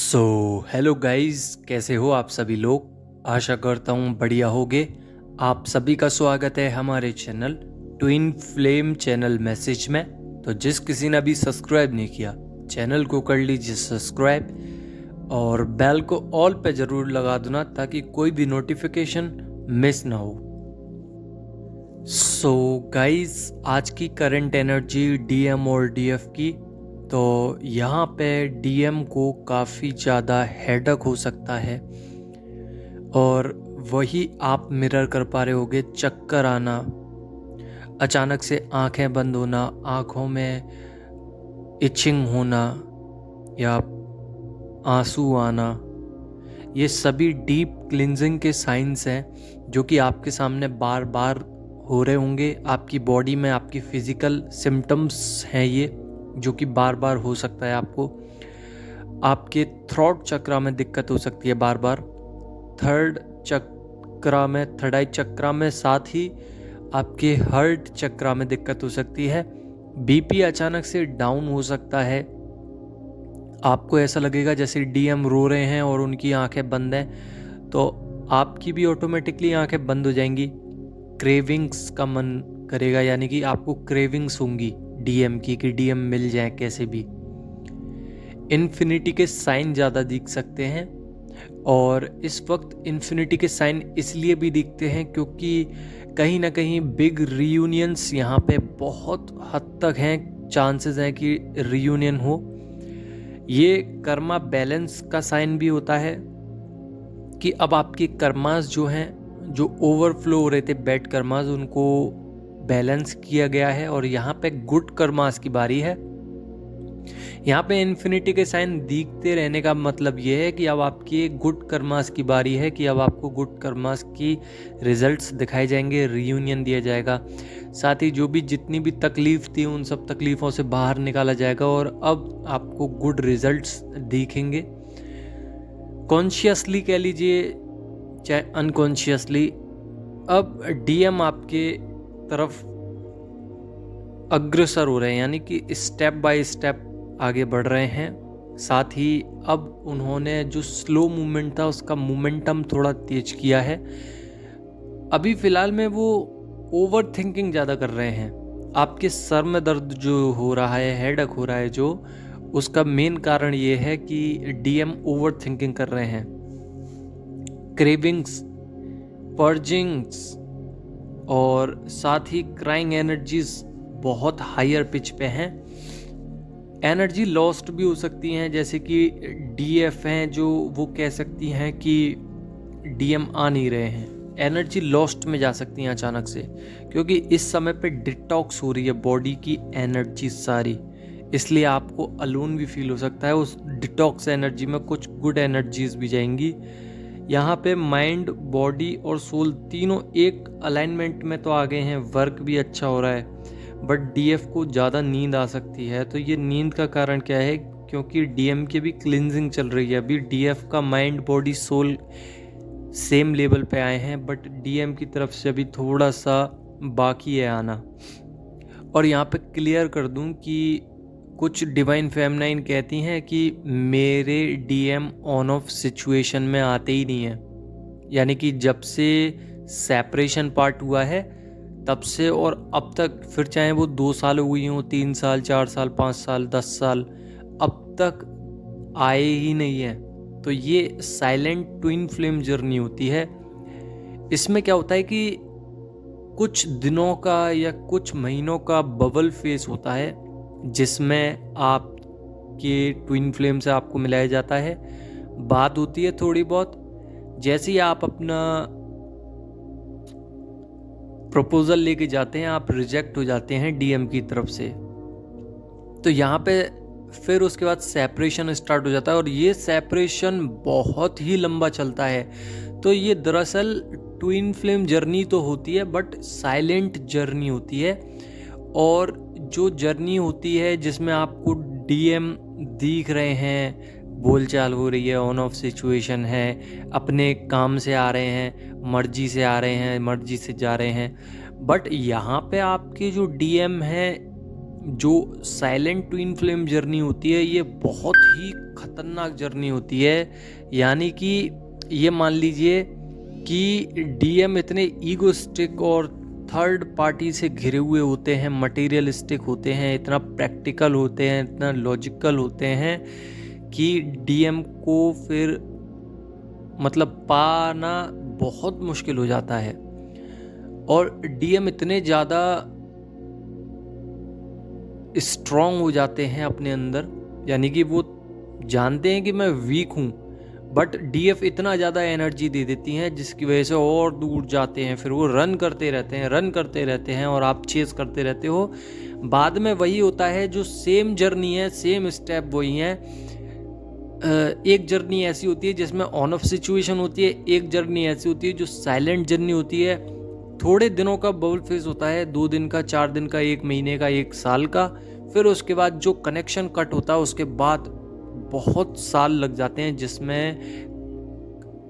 So hello guys, कैसे हो आप सभी लोग। आशा करता हूँ बढ़िया होगे। आप सभी का स्वागत है हमारे channel twin flame channel message में। तो जिस किसी ने अभी सब्सक्राइब नहीं किया, चैनल को कर लीजिए सब्सक्राइब और बेल को ऑल पे ज़रूर लगा देना ताकि कोई भी नोटिफिकेशन मिस ना हो। सो गाइस, आज की करंट एनर्जी डीएम और डीएफ की। तो यहाँ पे डीएम को काफ़ी ज़्यादा हेडक हो सकता है और वही आप मिरर कर पा रहे होगे। चक्कर आना, अचानक से आंखें बंद होना, आंखों में इचिंग होना या आंसू आना, ये सभी डीप क्लिनजिंग के साइंस हैं जो कि आपके सामने बार बार हो रहे होंगे। आपकी बॉडी में आपकी फिजिकल सिम्टम्स हैं ये, जो कि बार बार हो सकता है आपको। आपके थ्रोट चक्रा में दिक्कत हो सकती है बार बार, थर्ड आई चक्रा में, साथ ही आपके हार्ट चक्रा में दिक्कत हो सकती है। बीपी अचानक से डाउन हो सकता है। आपको ऐसा लगेगा जैसे डीएम रो रहे हैं और उनकी आंखें बंद हैं, तो आपकी भी ऑटोमेटिकली आंखें बंद हो जाएंगी। क्रेविंग्स का मन करेगा, यानी कि आपको क्रेविंग्स होंगी डीएम की कि डीएम मिल जाए कैसे भी। इन्फिनिटी के साइन ज़्यादा दिख सकते हैं और इस वक्त इन्फिनिटी के साइन इसलिए भी दिखते हैं क्योंकि कहीं ना कहीं बिग रीयूनियंस यहाँ पे बहुत हद तक हैं, चांसेस हैं कि रीयूनियन हो। ये कर्मा बैलेंस का साइन भी होता है कि अब आपके कर्मास जो हैं, जो ओवरफ्लो हो रहे थे बैड कर्मास, उनको बैलेंस किया गया है और यहाँ पे गुड कर्मास की बारी है। यहाँ पे इन्फिनिटी के साइन दिखते रहने का मतलब ये है कि अब आपकी गुड कर्मास की बारी है, कि अब आपको गुड कर्मास की रिजल्ट्स दिखाए जाएंगे, रियूनियन दिया जाएगा। साथ ही जो भी जितनी भी तकलीफ थी उन सब तकलीफ़ों से बाहर निकाला जाएगा और अब आपको गुड रिजल्ट्स दिखेंगे। कॉन्शियसली कह लीजिए चाहे अनकॉन्शियसली, अब डीएम आपके तरफ अग्रसर हो रहे हैं, यानी कि स्टेप बाय स्टेप आगे बढ़ रहे हैं। साथ ही अब उन्होंने जो स्लो मूवमेंट था उसका मोमेंटम थोड़ा तेज किया है। अभी फ़िलहाल में वो ओवर थिंकिंग ज़्यादा कर रहे हैं। आपके सर में दर्द जो हो रहा है, हेडक हो रहा है जो, उसका मेन कारण ये है कि डीएम ओवर थिंकिंग कर रहे हैं। क्रेविंग्स, पर्जिंग्स और साथ ही क्राइंग एनर्जीज बहुत हायर पिच पे हैं। एनर्जी लॉस्ट भी हो सकती हैं, जैसे कि डीएफ हैं जो वो कह सकती हैं कि डीएम आ नहीं रहे हैं। एनर्जी लॉस्ट में जा सकती हैं अचानक से, क्योंकि इस समय पे डिटॉक्स हो रही है बॉडी की एनर्जी सारी, इसलिए आपको अलोन भी फील हो सकता है। उस डिटॉक्स एनर्जी में कुछ गुड एनर्जीज भी जाएंगी। यहाँ पे माइंड, बॉडी और सोल तीनों एक अलाइनमेंट में तो आ गए हैं, वर्क भी अच्छा हो रहा है। बट डीएफ को ज़्यादा नींद आ सकती है। तो ये नींद का कारण क्या है? क्योंकि डीएम की भी क्लिनजिंग चल रही है। अभी डीएफ का mind, body, soul same level पे आए हैं, बट डीएम की तरफ से अभी थोड़ा सा बाकी है आना। और यहाँ पे क्लियर कर दूं कि कुछ डिवाइन फेमनाइन कहती हैं कि मेरे डीएम ऑन ऑफ सिचुएशन में आते ही नहीं है, यानी कि जब से सेपरेशन पार्ट हुआ है तब से और अब तक, फिर चाहे वो 2 साल हुई हों, 3 साल, 4 साल, 5 साल, 10 साल, अब तक आए ही नहीं है। तो ये साइलेंट ट्विन फ्लेम जर्नी होती है। इसमें क्या होता है कि कुछ दिनों का या कुछ महीनों का बबल फेस होता है जिसमें आपके ट्विन फ्लेम से आपको मिलाया जाता है। बात होती है थोड़ी बहुत, जैसे ही आप अपना प्रपोजल लेके जाते हैं, आप रिजेक्ट हो जाते हैं डीएम की तरफ से। तो यहाँ पे फिर उसके बाद सेपरेशन स्टार्ट हो जाता है और ये सेपरेशन बहुत ही लंबा चलता है। तो ये दरअसल ट्विन फ्लेम जर्नी तो होती है, बट साइलेंट जर्नी होती है। और जो जर्नी होती है जिसमें आपको डीएम दिख रहे हैं, बोलचाल हो रही है, ऑन ऑफ सिचुएशन है, अपने काम से आ रहे हैं, मर्जी से आ रहे हैं, मर्जी से जा रहे हैं, बट यहाँ पे आपके जो डीएम हैं जो साइलेंट ट्विन फ्लेम जर्नी होती है ये बहुत ही खतरनाक जर्नी होती है। यानी कि ये मान लीजिए कि डीएम इतने ईगोस्टिक और थर्ड पार्टी से घिरे हुए होते हैं, मटेरियलिस्टिक होते हैं, इतना प्रैक्टिकल होते हैं, इतना लॉजिकल होते हैं कि डीएम को फिर मतलब पाना बहुत मुश्किल हो जाता है। और डीएम इतने ज़्यादा स्ट्रॉन्ग हो जाते हैं अपने अंदर, यानी कि वो जानते हैं कि मैं वीक हूँ, बट डीएफ इतना ज़्यादा एनर्जी दे देती हैं जिसकी वजह से और दूर जाते हैं। फिर वो रन करते रहते हैं और आप चेस करते रहते हो। बाद में वही होता है जो सेम जर्नी है, सेम स्टेप वही है। एक जर्नी ऐसी होती है जिसमें ऑन ऑफ सिचुएशन होती है, एक जर्नी ऐसी होती है जो साइलेंट जर्नी होती है। थोड़े दिनों का बबल फेज होता है, 2 दिन का, 4 दिन का, 1 महीने का, 1 साल का। फिर उसके बाद जो कनेक्शन कट होता है उसके बाद बहुत साल लग जाते हैं, जिसमें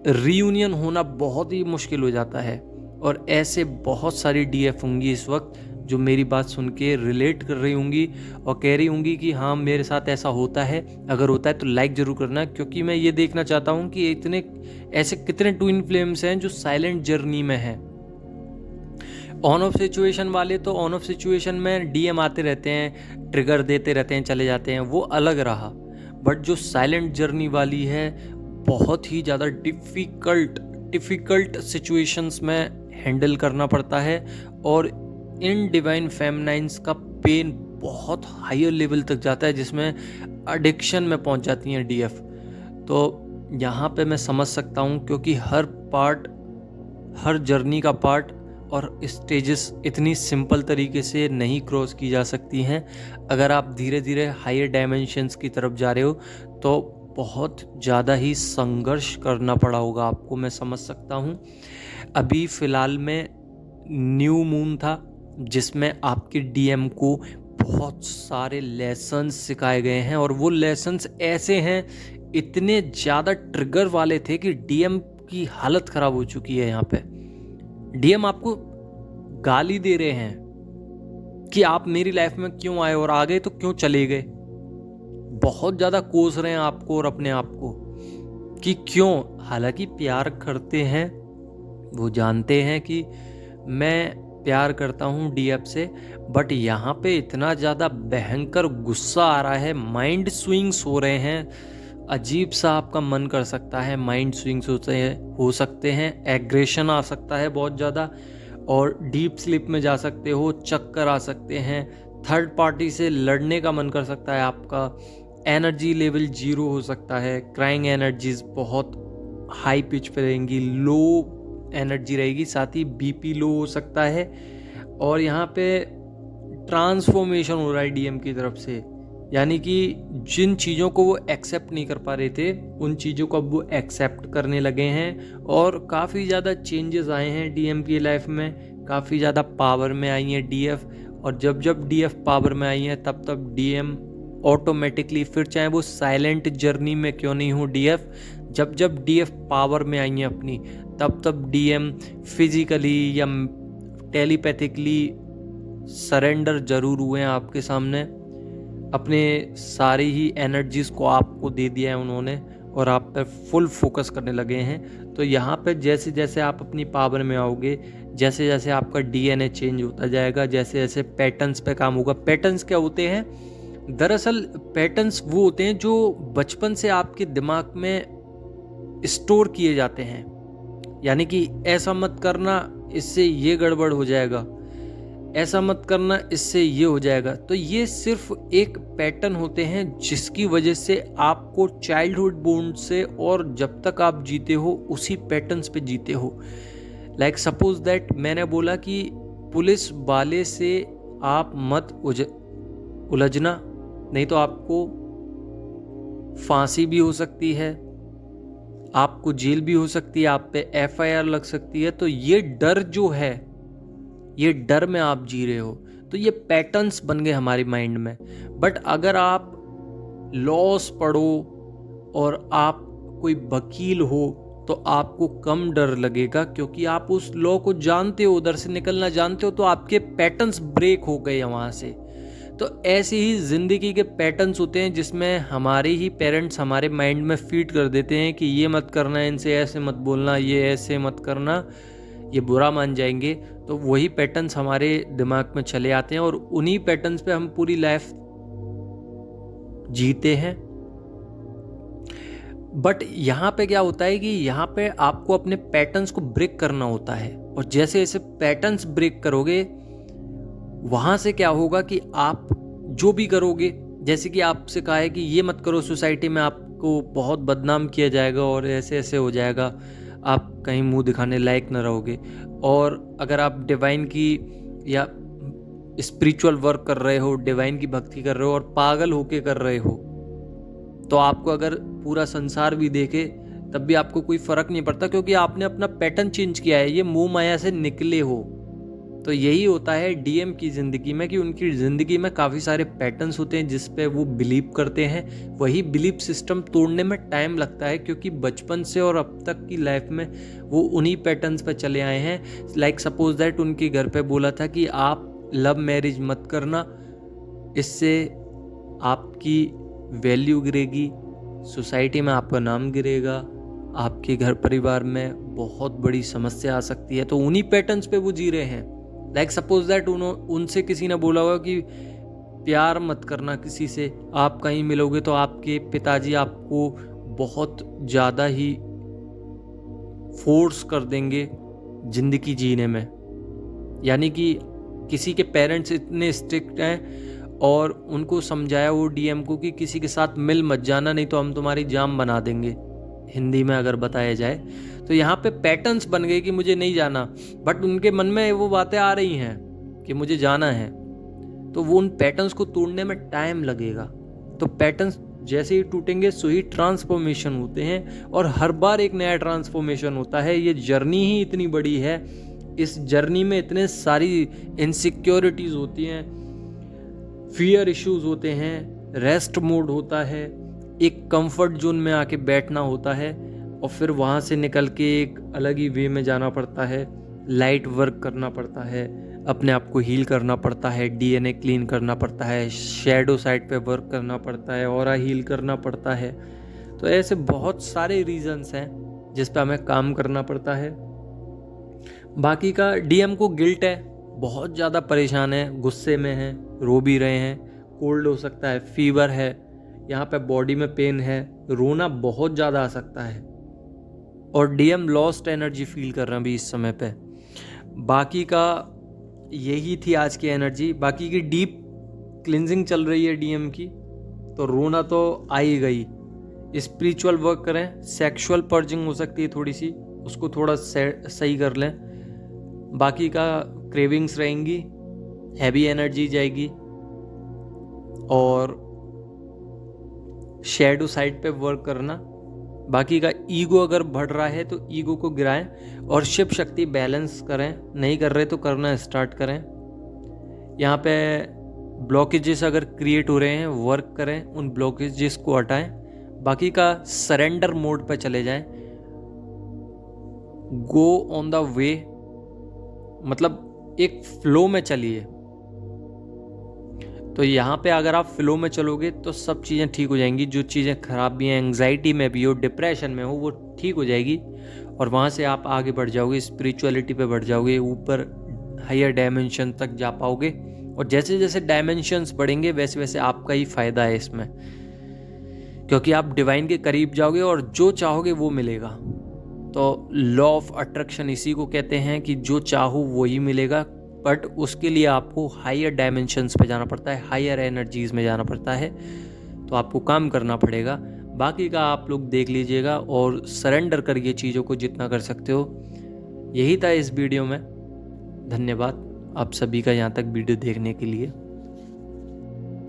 रीयूनियन होना बहुत ही मुश्किल हो जाता है। और ऐसे बहुत सारी डीएफ होंगी इस वक्त जो मेरी बात सुन के रिलेट कर रही होंगी और कह रही होंगी कि हाँ मेरे साथ ऐसा होता है। अगर होता है तो लाइक ज़रूर करना, क्योंकि मैं ये देखना चाहता हूँ कि इतने ऐसे कितने ट्विन फ्लेम्स हैं जो साइलेंट जर्नी में हैं। ऑन ऑफ सिचुएशन वाले तो ऑन ऑफ सिचुएशन में डीएम आते रहते हैं, ट्रिगर देते रहते हैं, चले जाते हैं, वो अलग रहा। बट जो साइलेंट जर्नी वाली है बहुत ही ज़्यादा डिफ़िकल्ट सिचुएशंस में हैंडल करना पड़ता है। और इन डिवाइन फेमिनाइंस का पेन बहुत हायर लेवल तक जाता है, जिसमें एडिक्शन में पहुंच जाती हैं डीएफ। तो यहाँ पे मैं समझ सकता हूँ, क्योंकि हर जर्नी का पार्ट और स्टेजेस इतनी सिंपल तरीके से नहीं क्रॉस की जा सकती हैं। अगर आप धीरे धीरे हायर डायमेंशंस की तरफ जा रहे हो तो बहुत ज़्यादा ही संघर्ष करना पड़ा होगा आपको, मैं समझ सकता हूँ। अभी फ़िलहाल में न्यू मून था जिसमें आपके डीएम को बहुत सारे लेसन्स सिखाए गए हैं, और वो लेसन्स ऐसे हैं, इतने ज़्यादा ट्रिगर वाले थे कि डीएम की हालत ख़राब हो चुकी है। यहाँ पे डीएम आपको गाली दे रहे हैं कि आप मेरी लाइफ में क्यों आए, और आ गए तो क्यों चले गए। बहुत ज़्यादा कोस रहे हैं आपको और अपने आप को कि क्यों। हालांकि प्यार करते हैं, वो जानते हैं कि मैं प्यार करता हूँ डीएफ से, बट यहाँ पे इतना ज़्यादा भयंकर गुस्सा आ रहा है, माइंड स्विंग्स हो रहे हैं, अजीब सा आपका मन कर सकता है, माइंड स्विंग्स हो सकते हैं, एग्रेशन आ सकता है बहुत ज़्यादा, और डीप स्लीप में जा सकते हो, चक्कर आ सकते हैं, थर्ड पार्टी से लड़ने का मन कर सकता है आपका, एनर्जी लेवल 0 हो सकता है, क्राइंग एनर्जीज बहुत हाई पिच पे रहेंगी, लो एनर्जी रहेगी, साथ ही बीपी लो हो सकता है। और यहाँ पे ट्रांसफॉर्मेशन हो रहा है डीएम की तरफ से, यानी कि जिन चीज़ों को वो एक्सेप्ट नहीं कर पा रहे थे उन चीज़ों को अब वो एक्सेप्ट करने लगे हैं, और काफ़ी ज़्यादा चेंजेस आए हैं डीएम की लाइफ में, काफ़ी ज़्यादा पावर में आई है डीएफ। और जब डीएफ पावर में आई है तब डीएम ऑटोमेटिकली, फिर चाहे वो साइलेंट जर्नी में क्यों नहीं हो डीएफ, जब डीएफ पावर में आई है अपनी, तब डीएम फिजिकली या टेलीपैथिकली सरेंडर जरूर हुए हैं आपके सामने। अपने सारी ही एनर्जीज को आपको दे दिया है उन्होंने, और आप पे फुल फोकस करने लगे हैं। तो यहाँ पे जैसे जैसे आप अपनी पावर में आओगे, जैसे जैसे आपका डीएनए चेंज होता जाएगा, जैसे जैसे पैटर्न्स पे काम होगा। पैटर्न्स क्या होते हैं? दरअसल पैटर्न्स वो होते हैं जो बचपन से आपके दिमाग में स्टोर किए जाते हैं, यानी कि ऐसा मत करना इससे ये गड़बड़ हो जाएगा, ऐसा मत करना इससे ये हो जाएगा। तो ये सिर्फ एक पैटर्न होते हैं जिसकी वजह से आपको चाइल्डहुड बोन्ड से और जब तक आप जीते हो उसी पैटर्न्स पे जीते हो। लाइक सपोज दैट मैंने बोला कि पुलिस वाले से आप मत उलझना, नहीं तो आपको फांसी भी हो सकती है, आपको जेल भी हो सकती है, आप पे एफआईआर लग सकती है। तो ये डर जो है, ये डर में आप जी रहे हो, तो ये पैटर्न्स बन गए हमारी माइंड में। बट अगर आप लॉस पढ़ो और आप कोई वकील हो तो आपको कम डर लगेगा, क्योंकि आप उस लॉ को जानते हो, उधर से निकलना जानते हो, तो आपके पैटर्न्स ब्रेक हो गए वहाँ से। तो ऐसी ही ज़िंदगी के पैटर्न्स होते हैं जिसमें हमारे ही पेरेंट्स हमारे माइंड में फीड कर देते हैं कि ये मत करना, इनसे ऐसे मत बोलना, ये ऐसे मत करना, ये बुरा मान जाएंगे। तो वही पैटर्न्स हमारे दिमाग में चले आते हैं और उन्हीं पैटर्न्स पे हम पूरी लाइफ जीते हैं। बट यहाँ पे क्या होता है कि यहाँ पे आपको अपने पैटर्न्स को ब्रेक करना होता है, और जैसे जैसे पैटर्न्स ब्रेक करोगे वहाँ से क्या होगा कि आप जो भी करोगे, जैसे कि आपसे कहा है कि ये मत करो, सोसाइटी में आपको बहुत बदनाम किया जाएगा और ऐसे ऐसे हो जाएगा, आप कहीं मुंह दिखाने लायक न रहोगे। और अगर आप डिवाइन की या स्पिरिचुअल वर्क कर रहे हो, डिवाइन की भक्ति कर रहे हो और पागल होके कर रहे हो, तो आपको अगर पूरा संसार भी देखे तब भी आपको कोई फर्क नहीं पड़ता, क्योंकि आपने अपना पैटर्न चेंज किया है, ये मोह माया से निकले हो। तो यही होता है डीएम की ज़िंदगी में कि उनकी ज़िंदगी में काफ़ी सारे पैटर्न्स होते हैं जिस पे वो बिलीव करते हैं। वही बिलीव सिस्टम तोड़ने में टाइम लगता है, क्योंकि बचपन से और अब तक की लाइफ में वो उन्हीं पैटर्न्स पे चले आए हैं। लाइक सपोज दैट उनके घर पे बोला था कि आप लव मैरिज मत करना, इससे आपकी वैल्यू गिरेगी, सोसाइटी में आपका नाम गिरेगा, आपके घर परिवार में बहुत बड़ी समस्या आ सकती है। तो उन्हीं पैटर्न्स पे वो जी रहे हैं। लाइक सपोज दैट उनसे किसी ने बोला होगा कि प्यार मत करना किसी से, आप कहीं मिलोगे तो आपके पिताजी आपको बहुत ज़्यादा ही फोर्स कर देंगे ज़िंदगी जीने में। यानी कि किसी के पेरेंट्स इतने स्ट्रिक्ट हैं और उनको समझाया वो डीएम को कि किसी के साथ मिल मत जाना, नहीं तो हम तुम्हारी जान बना देंगे, हिंदी में अगर बताया जाए। तो यहाँ पे पैटर्न्स बन गए कि मुझे नहीं जाना, बट उनके मन में वो बातें आ रही हैं कि मुझे जाना है। तो वो उन पैटर्न्स को तोड़ने में टाइम लगेगा। तो पैटर्न्स जैसे ही टूटेंगे सो ही ट्रांसफॉर्मेशन होते हैं, और हर बार एक नया ट्रांसफॉर्मेशन होता है। ये जर्नी ही इतनी बड़ी है, इस जर्नी में इतने सारी इनसिक्योरिटीज़ होती हैं, फियर इश्यूज होते हैं, रेस्ट मोड होता है, एक कंफर्ट जोन में आके बैठना होता है, और फिर वहाँ से निकल के एक अलग ही वे में जाना पड़ता है। लाइट वर्क करना पड़ता है, अपने आप को हील करना पड़ता है, डीएनए क्लीन करना पड़ता है, शैडो साइड पे वर्क करना पड़ता है, ऑरा हील करना पड़ता है। तो ऐसे बहुत सारे रीजंस हैं जिस पे हमें काम करना पड़ता है। बाकी का डीएम को गिल्ट है, बहुत ज़्यादा परेशान है, गुस्से में है, रो भी रहे हैं, कोल्ड हो सकता है, फीवर है, यहाँ पे बॉडी में पेन है, रोना बहुत ज़्यादा आ सकता है, और डीएम लॉस्ट एनर्जी फील कर रहे हैं अभी इस समय पे। बाकी का यही थी आज की एनर्जी। बाकी की डीप क्लिनजिंग चल रही है डीएम की, तो रोना तो आ ही गई। स्पिरिचुअल वर्क करें, सेक्सुअल पर्जिंग हो सकती है थोड़ी सी, उसको थोड़ा सही कर लें। बाकी का क्रेविंग्स रहेंगी, हैवी एनर्जी जाएगी, और शैडो साइड पे वर्क करना। बाकी का ईगो अगर बढ़ रहा है तो ईगो को गिराएं, और शिव शक्ति बैलेंस करें, नहीं कर रहे तो करना स्टार्ट करें। यहाँ पे ब्लॉकेजेस अगर क्रिएट हो रहे हैं, वर्क करें, उन ब्लॉकेजेस को हटाएं। बाकी का सरेंडर मोड पे चले जाएं, गो ऑन द वे, मतलब एक फ्लो में चलिए। तो यहाँ पे अगर आप फ्लो में चलोगे तो सब चीज़ें ठीक हो जाएंगी। जो चीज़ें खराब भी हैं, एंग्जाइटी में भी हो, डिप्रेशन में हो, वो ठीक हो जाएगी, और वहाँ से आप आगे बढ़ जाओगे, स्पिरिचुअलिटी पे बढ़ जाओगे, ऊपर हायर डायमेंशन तक जा पाओगे। और जैसे जैसे डायमेंशंस बढ़ेंगे वैसे वैसे आपका ही फ़ायदा है इसमें, क्योंकि आप डिवाइन के करीब जाओगे और जो चाहोगे वो मिलेगा। तो लॉ ऑफ अट्रैक्शन इसी को कहते हैं कि जो चाहो वो ही मिलेगा, बट उसके लिए आपको हायर डायमेंशंस पे जाना पड़ता है, हायर एनर्जीज में जाना पड़ता है, तो आपको काम करना पड़ेगा। बाकी का आप लोग देख लीजिएगा और सरेंडर करिए चीज़ों को जितना कर सकते हो। यही था इस वीडियो में। धन्यवाद आप सभी का यहाँ तक वीडियो देखने के लिए।